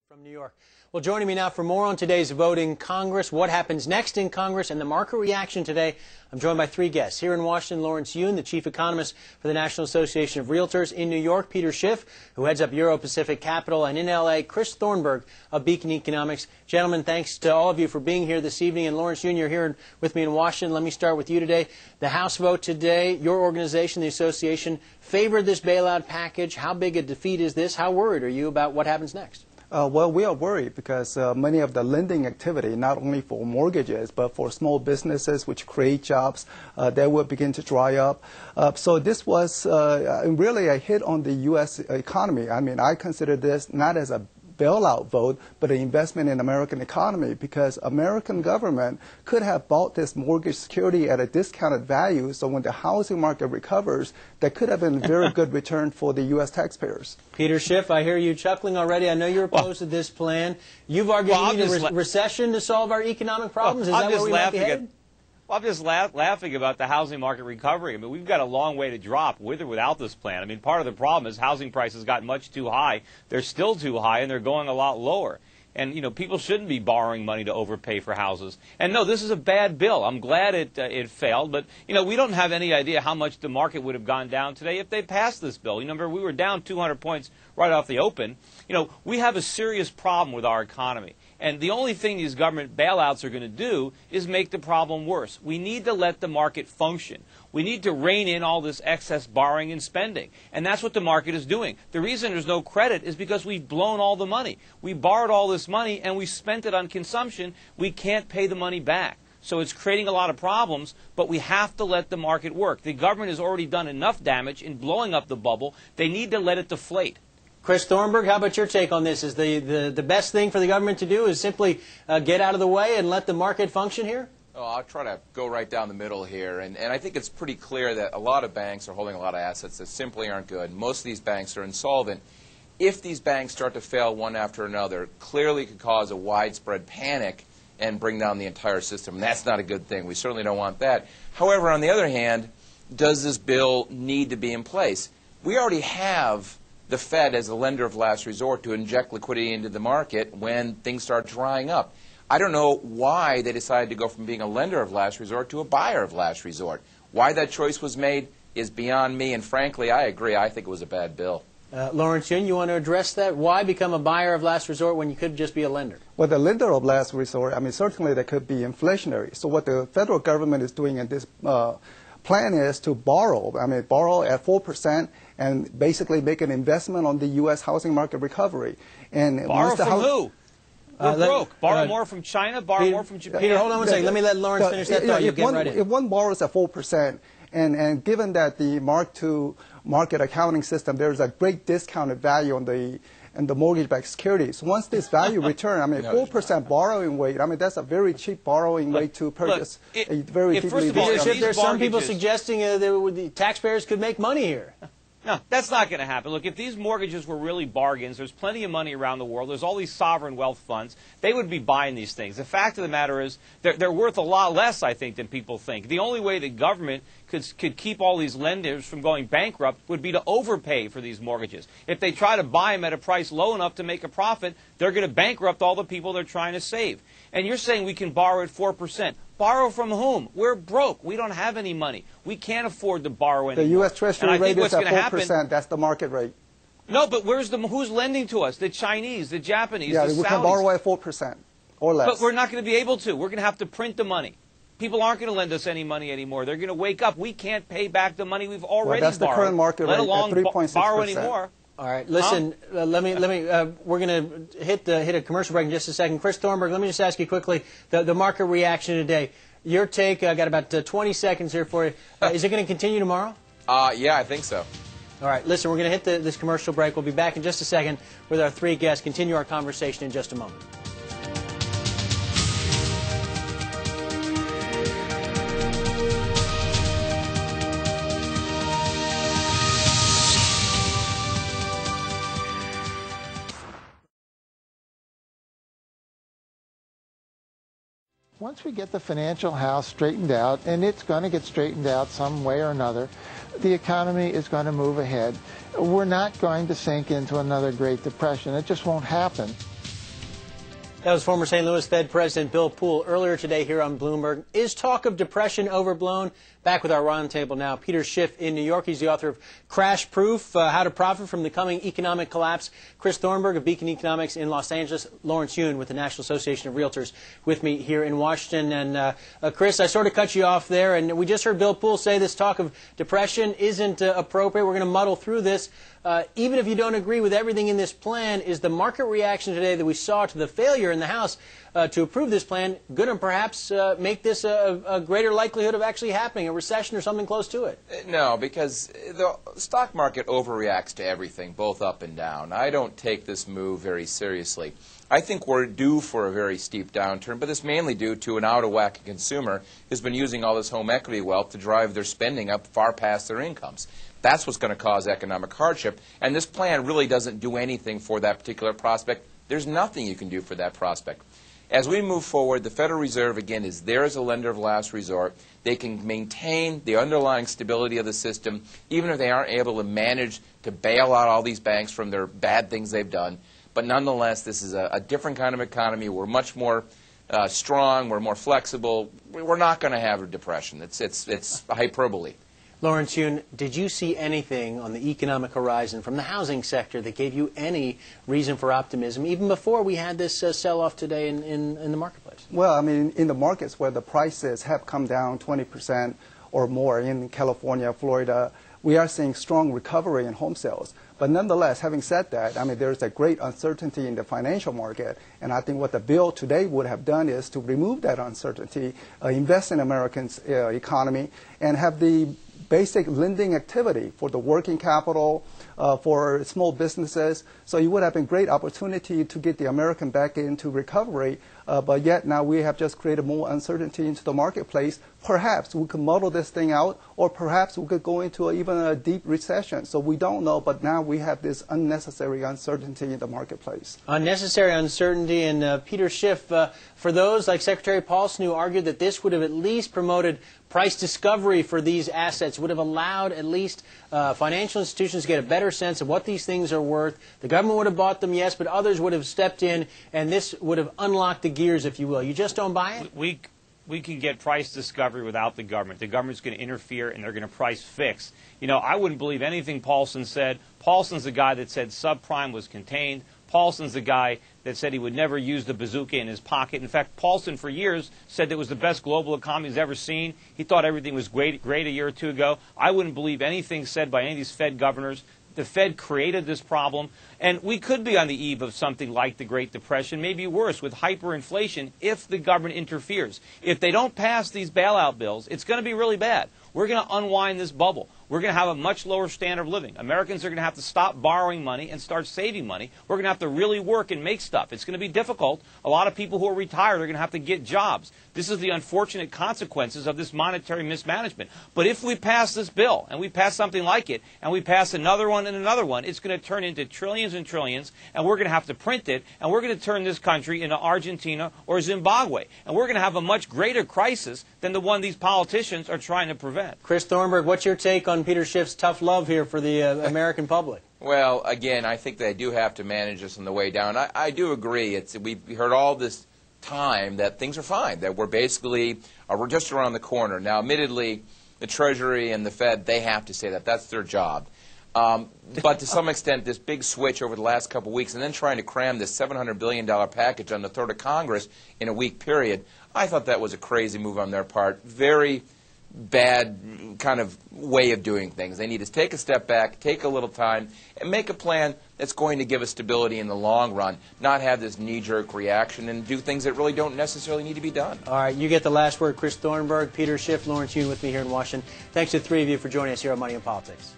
From New York. Well, joining me now for more on today's vote in Congress, what happens next in Congress, and the market reaction today, I'm joined by three guests. Here in Washington, Lawrence Yun, the chief economist for the National Association of Realtors. In New York, Peter Schiff, who heads up Euro-Pacific Capital. And in L.A., Chris Thornburg of Beacon Economics. Gentlemen, thanks to all of you for being here this evening. And Lawrence Yun, you're here with me in Washington. Let me start with you today. The House vote today, your organization, the association, favored this bailout package. How big a defeat is this? How worried are you about what happens next? Well, we are worried because many of the lending activity, not only for mortgages, but for small businesses which create jobs, they will begin to dry up. So this was really a hit on the U.S. economy. I mean, I consider this not as a bailout vote, but an investment in American economy, because American government could have bought this mortgage security at a discounted value. So when the housing market recovers, that could have been a very good return for the U.S. taxpayers. Peter Schiff, I hear you chuckling already. I know you're opposed to this plan. You've argued we need a recession to solve our economic problems. Is that where we might be headed? Well, I'm just laughing about the housing market recovery. I mean, we've got a long way to drop with or without this plan. I mean, part of the problem is housing prices got much too high. They're still too high, and they're going a lot lower. And, you know, people shouldn't be borrowing money to overpay for houses. And, no, this is a bad bill. I'm glad it failed. But, you know, we don't have any idea how much the market would have gone down today if they passed this bill. You remember, we were down 200 points right off the open. You know, we have a serious problem with our economy. And the only thing these government bailouts are going to do is make the problem worse. We need to let the market function. We need to rein in all this excess borrowing and spending. And that's what the market is doing. The reason there's no credit is because we've blown all the money. We borrowed all this money and we spent it on consumption. We can't pay the money back. So it's creating a lot of problems, but we have to let the market work. The government has already done enough damage in blowing up the bubble. They need to let it deflate. Chris Thornburg, how about your take on this? Is the best thing for the government to do is simply get out of the way and let the market function here? Oh, I'll try to go right down the middle here. And I think it's pretty clear that a lot of banks are holding a lot of assets that simply aren't good. Most of these banks are insolvent. If these banks start to fail one after another, clearly could cause a widespread panic and bring down the entire system. And that's not a good thing. We certainly don't want that. However, on the other hand, does this bill need to be in place? We already have the Fed as a lender of last resort to inject liquidity into the market when things start drying up. I don't know why they decided to go from being a lender of last resort to a buyer of last resort. Why that choice was made is beyond me, and frankly, I agree. I think it was a bad bill. Lawrence Yun, you want to address that? Why become a buyer of last resort when you could just be a lender? Well, the lender of last resort, I mean, certainly that could be inflationary. So what the federal government is doing in this plan is to borrow. I mean, borrow at 4% and basically make an investment on the U.S. housing market recovery. And borrow from who? We're broke. Borrow more from China, borrow more from Japan. Peter, hold on one second. Let me let Lawrence finish that thought. You get right in. If one borrows at 4%, and given that the mark-to-market accounting system, there's a great discounted value on the mortgage-backed securities. Once this value return, I mean, 4% borrowing rate, I mean, that's a very cheap borrowing rate to purchase a very deeply discounted. There's some people suggesting that the taxpayers could make money here. No, that's not going to happen. Look, if these mortgages were really bargains, there's plenty of money around the world. There's all these sovereign wealth funds. They would be buying these things. The fact of the matter is they're worth a lot less, I think, than people think. The only way the government could keep all these lenders from going bankrupt would be to overpay for these mortgages. If they try to buy them at a price low enough to make a profit, they're going to bankrupt all the people they're trying to save. And you're saying we can borrow at 4%. Borrow from whom? We're broke. We don't have any money. We can't afford to borrow anymore. The U.S. Treasury rate is at 4%. That's the market rate. No, but who's lending to us? The Chinese, the Japanese, the Saudis. Yeah, we can borrow at 4% or less. But we're not going to be able to. We're going to have to print the money. People aren't going to lend us any money anymore. They're going to wake up. We can't pay back the money we've already borrowed. That's the current market rate at 3.6%. Borrow anymore. All right, listen. We're going to hit a commercial break in just a second. Chris Thornburg, let me just ask you quickly the market reaction today. Your take. I got about 20 seconds here for you. Is it going to continue tomorrow? Yeah, I think so. All right, listen. We're going to hit this commercial break. We'll be back in just a second with our three guests. Continue our conversation in just a moment. Once we get the financial house straightened out, and it's going to get straightened out some way or another, the economy is going to move ahead. We're not going to sink into another Great Depression. It just won't happen. That was former St. Louis Fed President Bill Poole earlier today here on Bloomberg. Is talk of depression overblown? Back with our roundtable now, Peter Schiff in New York. He's the author of Crash Proof, How to Profit from the Coming Economic Collapse. Chris Thornburg of Beacon Economics in Los Angeles. Lawrence Yun with the National Association of Realtors with me here in Washington. And Chris, I sort of cut you off there, and we just heard Bill Poole say this talk of depression isn't appropriate. We're going to muddle through this. Even if you don't agree with everything in this plan, is the market reaction today that we saw to the failure in the House to approve this plan going to perhaps make this a greater likelihood of actually happening, a recession or something close to it? No, because the stock market overreacts to everything, both up and down. I don't take this move very seriously. I think we're due for a very steep downturn, but it's mainly due to an out-of-whack consumer who's been using all this home equity wealth to drive their spending up far past their incomes. That's what's going to cause economic hardship, and this plan really doesn't do anything for that particular prospect. There's nothing you can do for that prospect. As we move forward, the Federal Reserve, again, is there as a lender of last resort. They can maintain the underlying stability of the system, even if they aren't able to manage to bail out all these banks from their bad things they've done. But nonetheless, this is a different kind of economy. We're much more strong. We're more flexible. We're not going to have a depression. It's hyperbole. Lawrence Yun, did you see anything on the economic horizon from the housing sector that gave you any reason for optimism, even before we had this sell-off today in the marketplace? Well, I mean, in the markets where the prices have come down 20% or more in California, Florida, we are seeing strong recovery in home sales. But nonetheless, having said that, I mean, there's a great uncertainty in the financial market, and I think what the bill today would have done is to remove that uncertainty, invest in Americans' economy, and have the basic lending activity for the working capital, for small businesses. So it would have been a great opportunity to get the American back into recovery, but yet now we have just created more uncertainty into the marketplace. Perhaps we could model this thing out, or perhaps we could go into even a deep recession. So we don't know, but now we have this unnecessary uncertainty in the marketplace. Unnecessary uncertainty. And Peter Schiff, for those like Secretary Paulson who argued that this would have at least promoted price discovery for these assets, would have allowed at least financial institutions to get a better sense of what these things are worth. The government would have bought them, yes, but others would have stepped in, and this would have unlocked the gears, if you will. You just don't buy it? We can get price discovery without the government. The government's going to interfere, and they're going to price fix. You know, I wouldn't believe anything Paulson said. Paulson's the guy that said subprime was contained. Paulson's the guy that said he would never use the bazooka in his pocket. In fact, Paulson for years said it was the best global economy he's ever seen. He thought everything was great a year or two ago. I wouldn't believe anything said by any of these Fed governors. The Fed created this problem, and we could be on the eve of something like the Great Depression, maybe worse, with hyperinflation if the government interferes. If they don't pass these bailout bills, it's going to be really bad. We're going to unwind this bubble. We're going to have a much lower standard of living. Americans are going to have to stop borrowing money and start saving money. We're going to have to really work and make stuff. It's going to be difficult. A lot of people who are retired are going to have to get jobs. This is the unfortunate consequences of this monetary mismanagement. But if we pass this bill, and we pass something like it, and we pass another one and another one, it's going to turn into trillions and trillions, and we're going to have to print it, and we're going to turn this country into Argentina or Zimbabwe. And we're going to have a much greater crisis than the one these politicians are trying to prevent. Chris Thornburg, what's your take on Peter Schiff's tough love here for the American public? Well, again, I think they do have to manage this on the way down. I do agree. We've heard all this time that things are fine, that we're basically we're just around the corner. Now, admittedly, the Treasury and the Fed, they have to say that. That's their job. But to some extent, this big switch over the last couple of weeks and then trying to cram this $700 billion package on the third of Congress in a week period, I thought that was a crazy move on their part. Very bad kind of way of doing things. They need to take a step back, take a little time, and make a plan that's going to give us stability in the long run, not have this knee-jerk reaction and do things that really don't necessarily need to be done. All right, you get the last word. Chris Thornburg, Peter Schiff, Lawrence Yun with me here in Washington. Thanks to the three of you for joining us here on Money and Politics.